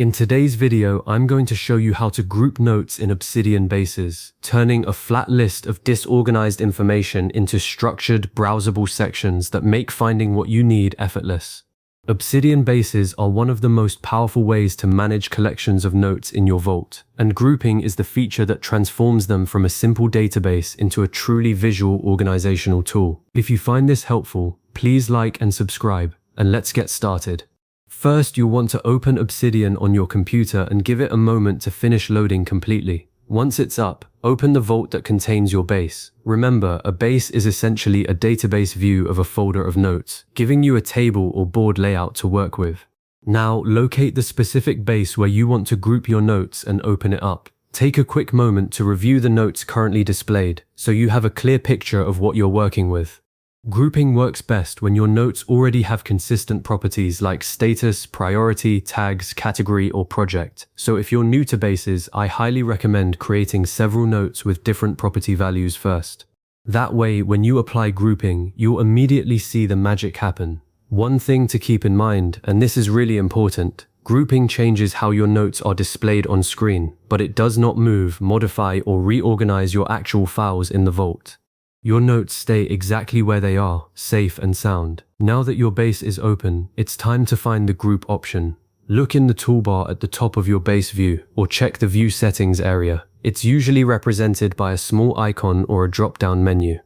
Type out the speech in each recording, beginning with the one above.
In today's video, I'm going to show you how to group notes in Obsidian Bases, turning a flat list of disorganized information into structured, browsable sections that make finding what you need effortless. Obsidian Bases are one of the most powerful ways to manage collections of notes in your vault, and grouping is the feature that transforms them from a simple database into a truly visual organizational tool. If you find this helpful, please like and subscribe, and let's get started. First, you'll want to open Obsidian on your computer and give it a moment to finish loading completely. Once it's up, open the vault that contains your base. Remember, a base is essentially a database view of a folder of notes, giving you a table or board layout to work with. Now, locate the specific base where you want to group your notes and open it up. Take a quick moment to review the notes currently displayed, so you have a clear picture of what you're working with. Grouping works best when your notes already have consistent properties like status, priority, tags, category, or project. So if you're new to bases, I highly recommend creating several notes with different property values first. That way, when you apply grouping, you'll immediately see the magic happen. One thing to keep in mind, and this is really important, grouping changes how your notes are displayed on screen, but it does not move, modify, or reorganize your actual files in the vault. Your notes stay exactly where they are, safe and sound. Now that your base is open, it's time to find the group option. Look in the toolbar at the top of your base view, or check the View Settings area. It's usually represented by a small icon or a drop-down menu.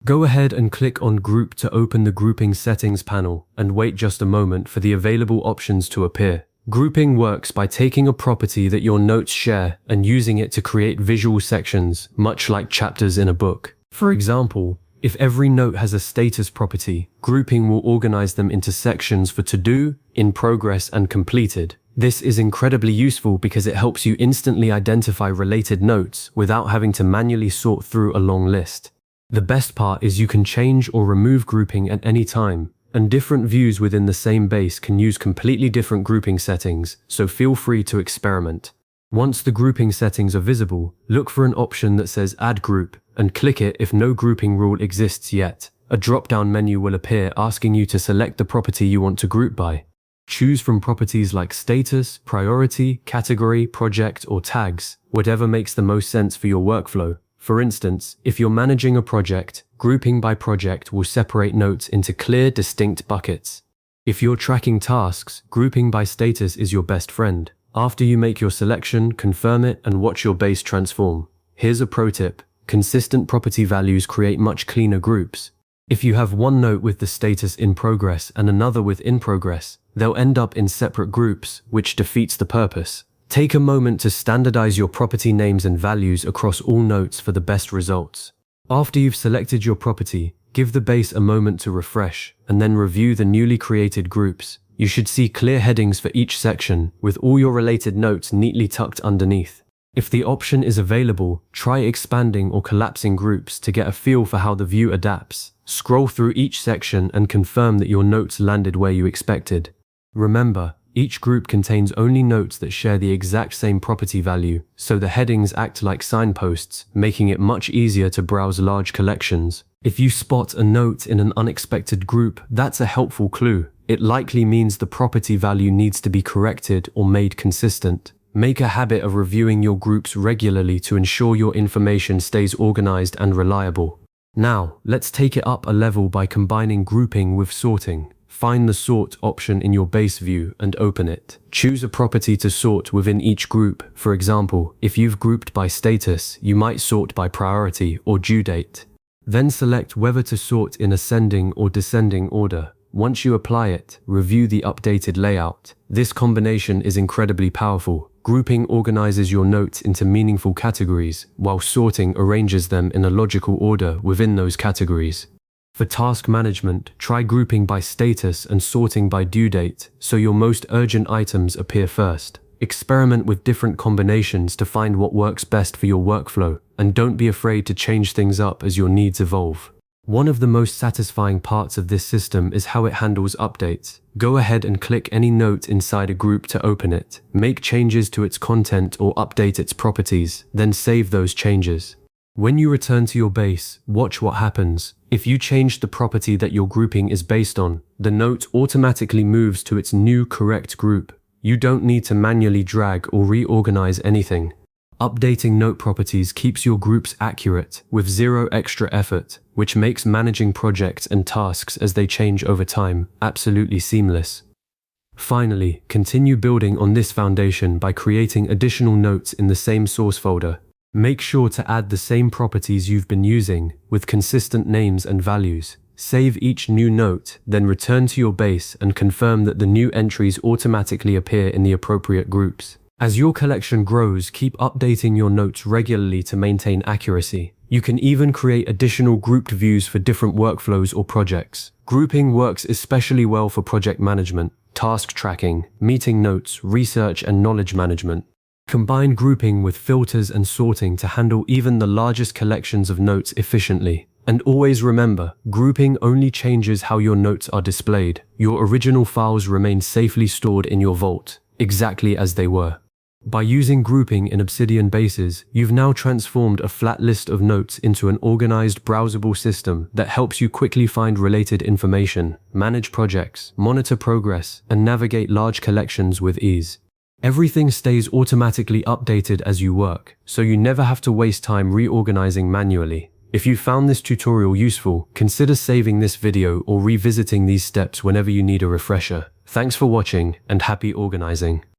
Go ahead and click on Group to open the Grouping Settings panel, and wait just a moment for the available options to appear. Grouping works by taking a property that your notes share and using it to create visual sections, much like chapters in a book. For example, if every note has a status property, grouping will organize them into sections for to-do, in progress, and completed. This is incredibly useful because it helps you instantly identify related notes without having to manually sort through a long list. The best part is you can change or remove grouping at any time, and different views within the same base can use completely different grouping settings, so feel free to experiment. Once the grouping settings are visible, look for an option that says Add Group, and click it if no grouping rule exists yet. A drop-down menu will appear asking you to select the property you want to group by. Choose from properties like status, priority, category, project, or tags, whatever makes the most sense for your workflow. For instance, if you're managing a project, grouping by project will separate notes into clear, distinct buckets. If you're tracking tasks, grouping by status is your best friend. After you make your selection, confirm it and watch your base transform. Here's a pro tip. Consistent property values create much cleaner groups. If you have one note with the status in progress and another with in progress, they'll end up in separate groups, which defeats the purpose. Take a moment to standardize your property names and values across all notes for the best results. After you've selected your property, give the base a moment to refresh, and then review the newly created groups. You should see clear headings for each section, with all your related notes neatly tucked underneath. If the option is available, try expanding or collapsing groups to get a feel for how the view adapts. Scroll through each section and confirm that your notes landed where you expected. Remember, each group contains only notes that share the exact same property value, so the headings act like signposts, making it much easier to browse large collections. If you spot a note in an unexpected group, that's a helpful clue. It likely means the property value needs to be corrected or made consistent. Make a habit of reviewing your groups regularly to ensure your information stays organized and reliable. Now, let's take it up a level by combining grouping with sorting. Find the Sort option in your base view and open it. Choose a property to sort within each group. For example, if you've grouped by status, you might sort by priority or due date. Then select whether to sort in ascending or descending order. Once you apply it, review the updated layout. This combination is incredibly powerful. Grouping organizes your notes into meaningful categories, while sorting arranges them in a logical order within those categories. For task management, try grouping by status and sorting by due date, so your most urgent items appear first. Experiment with different combinations to find what works best for your workflow, and don't be afraid to change things up as your needs evolve. One of the most satisfying parts of this system is how it handles updates. Go ahead and click any note inside a group to open it. Make changes to its content or update its properties, then save those changes. When you return to your base, watch what happens. If you change the property that your grouping is based on, the note automatically moves to its new correct group. You don't need to manually drag or reorganize anything. Updating note properties keeps your groups accurate with zero extra effort, which makes managing projects and tasks as they change over time absolutely seamless. Finally, continue building on this foundation by creating additional notes in the same source folder. Make sure to add the same properties you've been using with consistent names and values. Save each new note, then return to your base and confirm that the new entries automatically appear in the appropriate groups. As your collection grows, keep updating your notes regularly to maintain accuracy. You can even create additional grouped views for different workflows or projects. Grouping works especially well for project management, task tracking, meeting notes, research, and knowledge management. Combine grouping with filters and sorting to handle even the largest collections of notes efficiently. And always remember, grouping only changes how your notes are displayed. Your original files remain safely stored in your vault, exactly as they were. By using grouping in Obsidian Bases, you've now transformed a flat list of notes into an organized, browsable system that helps you quickly find related information, manage projects, monitor progress, and navigate large collections with ease. Everything stays automatically updated as you work, so you never have to waste time reorganizing manually. If you found this tutorial useful, consider saving this video or revisiting these steps whenever you need a refresher. Thanks for watching, and happy organizing.